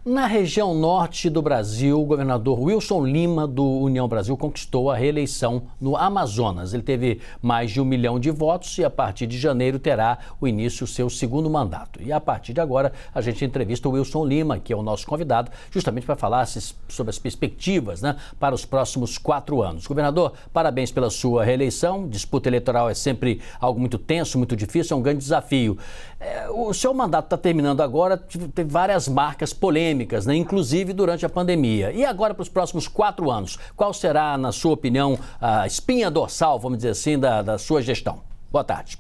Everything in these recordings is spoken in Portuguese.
Na região norte do Brasil, o governador Wilson Lima, do União Brasil, conquistou a reeleição no Amazonas. Ele teve mais de 1 milhão de votos e, a partir de janeiro, terá o início do seu segundo mandato. E, a partir de agora, a gente entrevista o Wilson Lima, que é o nosso convidado, justamente para falar sobre as perspectivas, para os próximos 4 anos. Governador, parabéns pela sua reeleição. Disputa eleitoral é sempre algo muito tenso, muito difícil, é um grande desafio. O seu mandato está terminando agora, teve várias marcas polêmicas, inclusive durante a pandemia. E agora, para os próximos 4 anos, qual será, na sua opinião, a espinha dorsal, vamos dizer assim, da sua gestão? Boa tarde.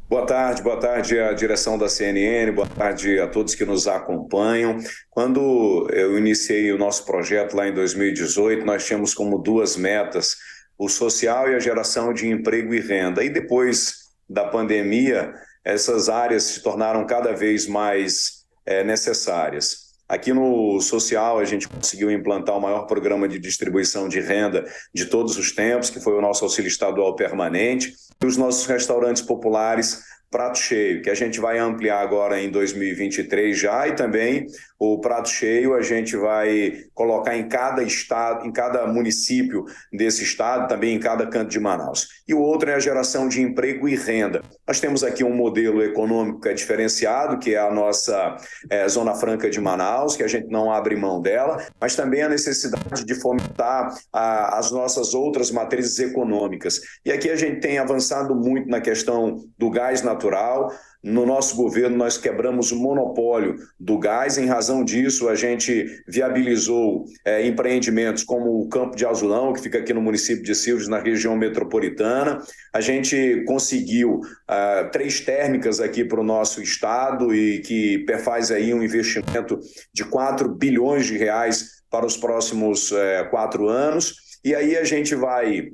Boa tarde à direção da CNN, boa tarde a todos que nos acompanham. Quando eu iniciei o nosso projeto lá em 2018, nós tínhamos como 2 metas, o social e a geração de emprego e renda. E depois da pandemia, essas áreas se tornaram cada vez mais necessárias. Aqui no social, a gente conseguiu implantar o maior programa de distribuição de renda de todos os tempos, que foi o nosso auxílio estadual permanente, e os nossos restaurantes populares Prato Cheio, que a gente vai ampliar agora em 2023 já, e também o Prato Cheio a gente vai colocar em cada estado, em cada município desse estado, também em cada canto de Manaus. E o outro é a geração de emprego e renda. Nós temos aqui um modelo econômico que é diferenciado, que é a nossa Zona Franca de Manaus, que a gente não abre mão dela, mas também a necessidade de fomentar as nossas outras matrizes econômicas. E aqui a gente tem avançado muito na questão do gás natural. No nosso governo, nós quebramos o monopólio do gás. Em razão disso, a gente viabilizou empreendimentos como o Campo de Azulão, que fica aqui no município de Silves, na região metropolitana. A gente conseguiu 3 térmicas aqui para o nosso estado e que faz aí um investimento de 4 bilhões de reais para os próximos 4 anos. E aí a gente vai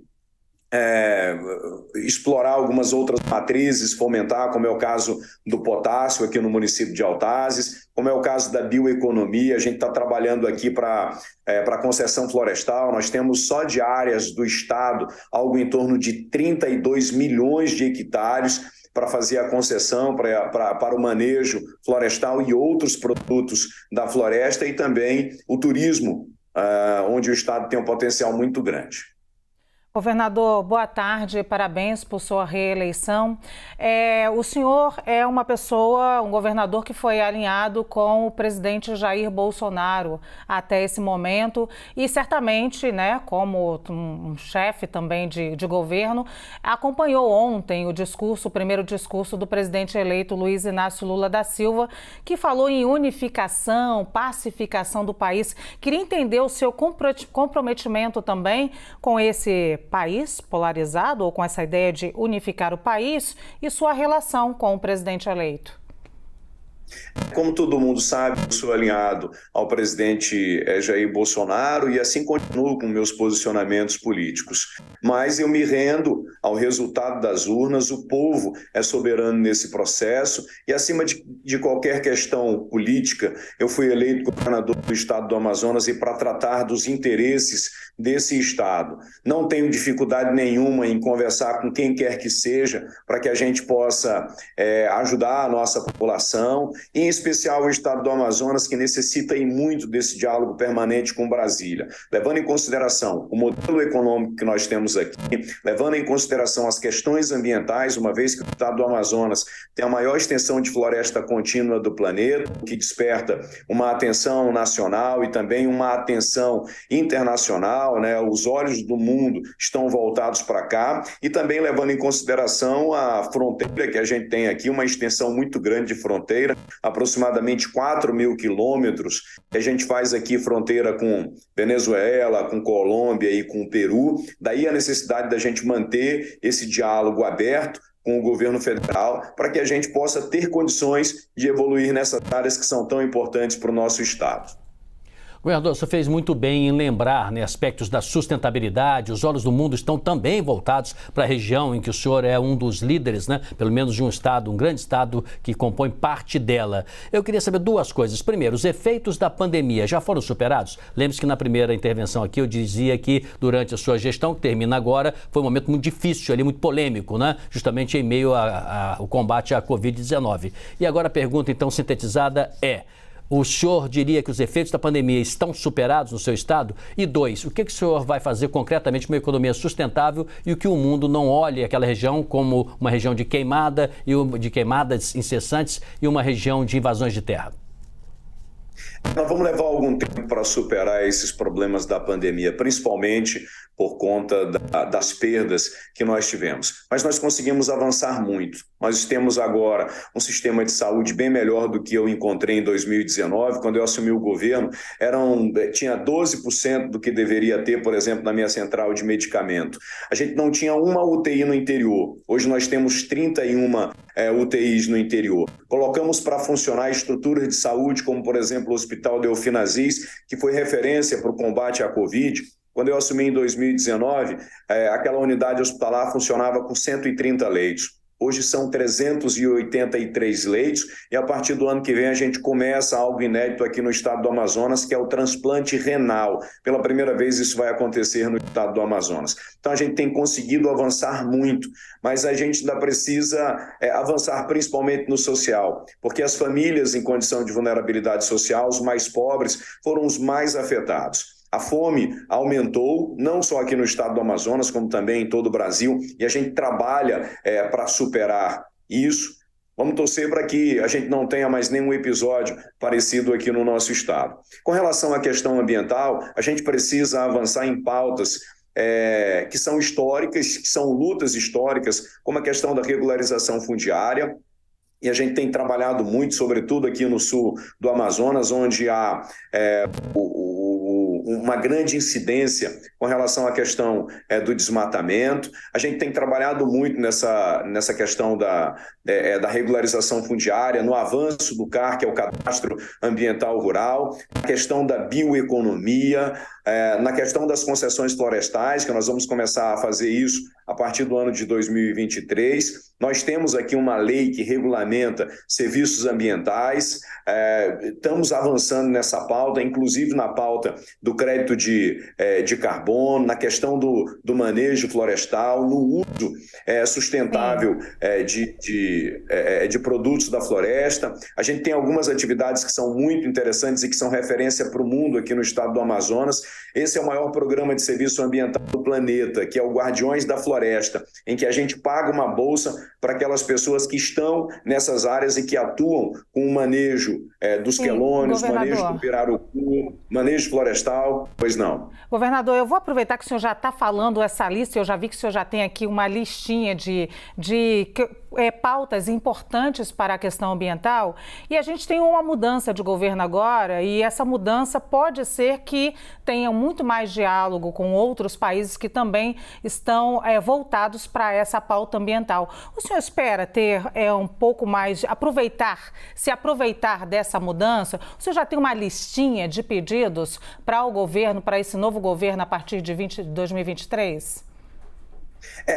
explorar algumas outras matrizes, fomentar, como é o caso do potássio aqui no município de Altazes, como é o caso da bioeconomia. A gente está trabalhando aqui para a concessão florestal. Nós temos só de áreas do estado algo em torno de 32 milhões de hectares para fazer a concessão para o manejo florestal e outros produtos da floresta, e também o turismo, onde o estado tem um potencial muito grande. Governador, boa tarde, parabéns por sua reeleição. O senhor é uma pessoa, um governador que foi alinhado com o presidente Jair Bolsonaro até esse momento e certamente, como um chefe também de governo, acompanhou ontem o primeiro discurso do presidente eleito Luiz Inácio Lula da Silva, que falou em unificação, pacificação do país. Queria entender o seu comprometimento também com esse país polarizado, ou com essa ideia de unificar o país, e sua relação com o presidente eleito. Como todo mundo sabe, eu sou alinhado ao presidente Jair Bolsonaro e assim continuo com meus posicionamentos políticos. Mas eu me rendo ao resultado das urnas. O povo é soberano nesse processo e, acima de qualquer questão política, eu fui eleito governador do estado do Amazonas e para tratar dos interesses desse estado. Não tenho dificuldade nenhuma em conversar com quem quer que seja para que a gente possa ajudar a nossa população, em especial o estado do Amazonas, que necessita e muito desse diálogo permanente com Brasília, levando em consideração o modelo econômico que nós temos aqui, levando em consideração as questões ambientais, uma vez que o estado do Amazonas tem a maior extensão de floresta contínua do planeta, que desperta uma atenção nacional e também uma atenção internacional, os olhos do mundo estão voltados para cá, e também levando em consideração a fronteira que a gente tem aqui, uma extensão muito grande de fronteira, aproximadamente 4.000 quilômetros. A gente faz aqui fronteira com Venezuela, com Colômbia e com o Peru. Daí a necessidade da gente manter esse diálogo aberto com o governo federal para que a gente possa ter condições de evoluir nessas áreas que são tão importantes para o nosso estado. Governador, você fez muito bem em lembrar aspectos da sustentabilidade. Os olhos do mundo estão também voltados para a região em que o senhor é um dos líderes, pelo menos de um estado, um grande estado que compõe parte dela. Eu queria saber 2 coisas. Primeiro, os efeitos da pandemia já foram superados? Lembre-se que na primeira intervenção aqui eu dizia que durante a sua gestão, que termina agora, foi um momento muito difícil, muito polêmico, justamente em meio ao combate à Covid-19. E agora a pergunta, então, sintetizada é: o senhor diria que os efeitos da pandemia estão superados no seu estado? E 2, o que o senhor vai fazer concretamente para uma economia sustentável e que o mundo não olhe aquela região como uma região de queimada de queimadas incessantes e uma região de invasões de terra? Nós vamos levar algum tempo para superar esses problemas da pandemia, principalmente por conta das perdas que nós tivemos. Mas nós conseguimos avançar muito. Nós temos agora um sistema de saúde bem melhor do que eu encontrei em 2019. Quando eu assumi o governo, tinha 12% do que deveria ter, por exemplo, na minha central de medicamento. A gente não tinha uma UTI no interior. Hoje nós temos 31 UTIs no interior. Colocamos para funcionar estruturas de saúde, como, por exemplo, o Hospital Delfim Aziz, que foi referência para o combate à Covid. Quando eu assumi em 2019, aquela unidade hospitalar funcionava com 130 leitos. Hoje são 383 leitos e a partir do ano que vem a gente começa algo inédito aqui no estado do Amazonas, que é o transplante renal. Pela primeira vez isso vai acontecer no estado do Amazonas. Então a gente tem conseguido avançar muito, mas a gente ainda precisa avançar principalmente no social, porque as famílias em condição de vulnerabilidade social, os mais pobres, foram os mais afetados. A fome aumentou, não só aqui no estado do Amazonas, como também em todo o Brasil, e a gente trabalha para superar isso. Vamos torcer para que a gente não tenha mais nenhum episódio parecido aqui no nosso estado. Com relação à questão ambiental, a gente precisa avançar em pautas que são históricas, que são lutas históricas, como a questão da regularização fundiária. E a gente tem trabalhado muito, sobretudo aqui no sul do Amazonas, onde há uma grande incidência com relação à questão do desmatamento. A gente tem trabalhado muito nessa questão da regularização fundiária, no avanço do CAR, que é o Cadastro Ambiental Rural, na questão da bioeconomia, na questão das concessões florestais, que nós vamos começar a fazer isso a partir do ano de 2023. Nós temos aqui uma lei que regulamenta serviços ambientais, estamos avançando nessa pauta, inclusive na pauta do crédito de carbono, na questão do manejo florestal, no uso sustentável de produtos da floresta. A gente tem algumas atividades que são muito interessantes e que são referência para o mundo aqui no estado do Amazonas. Esse é o maior programa de serviço ambiental do planeta, que é o Guardiões da Floresta, em que a gente paga uma bolsa para aquelas pessoas que estão nessas áreas e que atuam com o manejo dos quelônios, manejo do pirarucu, manejo florestal. Pois não. Governador, eu vou aproveitar que o senhor já está falando essa lista, eu já vi que o senhor já tem aqui uma listinha de pautas importantes para a questão ambiental, e a gente tem uma mudança de governo agora, e essa mudança pode ser que tenha muito mais diálogo com outros países que também estão voltados para essa pauta ambiental. O senhor espera ter um pouco mais, se aproveitar dessa mudança? O senhor já tem uma listinha de pedidos para o governo, para esse novo governo a partir de 2023?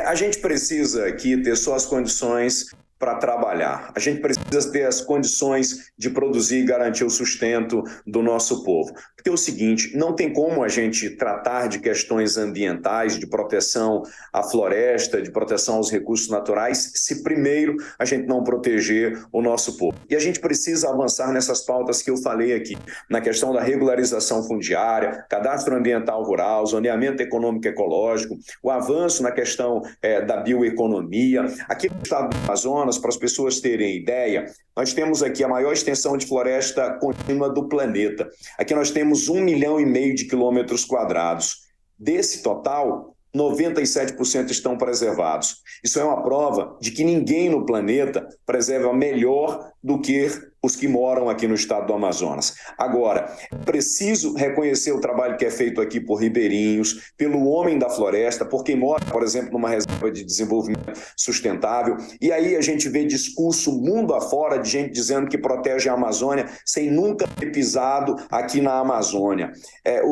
A gente precisa aqui ter só as condições para trabalhar. A gente precisa ter as condições de produzir e garantir o sustento do nosso povo. Porque é o seguinte, não tem como a gente tratar de questões ambientais, de proteção à floresta, de proteção aos recursos naturais, se primeiro a gente não proteger o nosso povo. E a gente precisa avançar nessas pautas que eu falei aqui, na questão da regularização fundiária, cadastro ambiental rural, zoneamento econômico ecológico, o avanço na questão da bioeconomia. Aqui no estado do Amazonas, para as pessoas terem ideia, nós temos aqui a maior extensão de floresta contínua do planeta. Aqui nós temos 1,5 milhão de quilômetros quadrados. Desse total, 97% estão preservados. Isso é uma prova de que ninguém no planeta preserva melhor do que os que moram aqui no estado do Amazonas. Agora, é preciso reconhecer o trabalho que é feito aqui por ribeirinhos, pelo homem da floresta, por quem mora, por exemplo, numa reserva de desenvolvimento sustentável. E aí a gente vê discurso mundo afora de gente dizendo que protege a Amazônia sem nunca ter pisado aqui na Amazônia.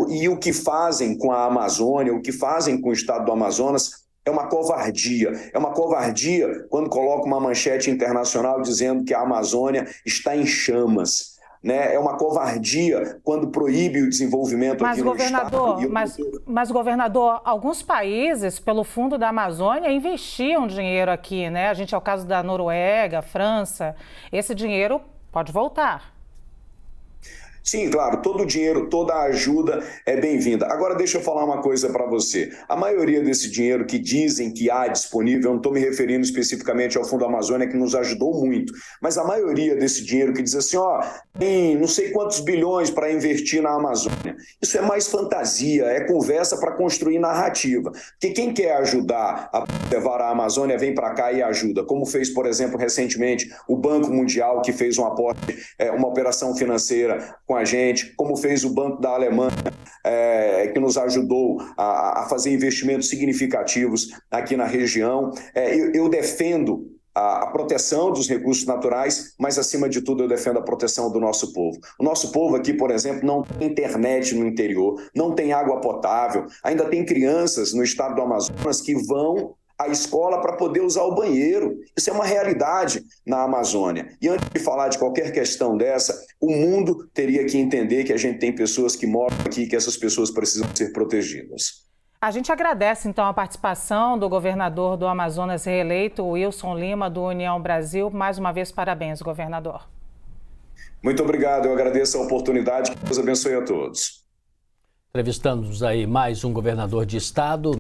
E o que fazem com a Amazônia, o que fazem com o estado do Amazonas, é uma covardia. É uma covardia quando coloca uma manchete internacional dizendo que a Amazônia está em chamas. Né? É uma covardia quando proíbe o desenvolvimento aqui no estado. Mas, governador, alguns países, pelo Fundo da Amazônia, investiam dinheiro aqui, né? A gente é o caso da Noruega, França. Esse dinheiro pode voltar. Sim, claro, todo o dinheiro, toda a ajuda é bem-vinda. Agora, deixa eu falar uma coisa para você. A maioria desse dinheiro que dizem que há disponível, eu não estou me referindo especificamente ao Fundo Amazônia, que nos ajudou muito, mas a maioria desse dinheiro que diz assim, ó, tem não sei quantos bilhões para investir na Amazônia. Isso é mais fantasia, é conversa para construir narrativa. Porque quem quer ajudar a preservar a Amazônia vem para cá e ajuda, como fez, por exemplo, recentemente o Banco Mundial, que fez um aporte, uma operação financeira com a gente, como fez o Banco da Alemanha, que nos ajudou a fazer investimentos significativos aqui na região. Eu defendo a proteção dos recursos naturais, mas, acima de tudo, eu defendo a proteção do nosso povo. O nosso povo aqui, por exemplo, não tem internet no interior, não tem água potável, ainda tem crianças no estado do Amazonas que vão à escola para poder usar o banheiro. Isso é uma realidade na Amazônia. E antes de falar de qualquer questão dessa, o mundo teria que entender que a gente tem pessoas que moram aqui e que essas pessoas precisam ser protegidas. A gente agradece, então, a participação do governador do Amazonas reeleito, Wilson Lima, do União Brasil. Mais uma vez, parabéns, governador. Muito obrigado, eu agradeço a oportunidade. Que Deus abençoe a todos. Entrevistamos aí mais um governador de estado.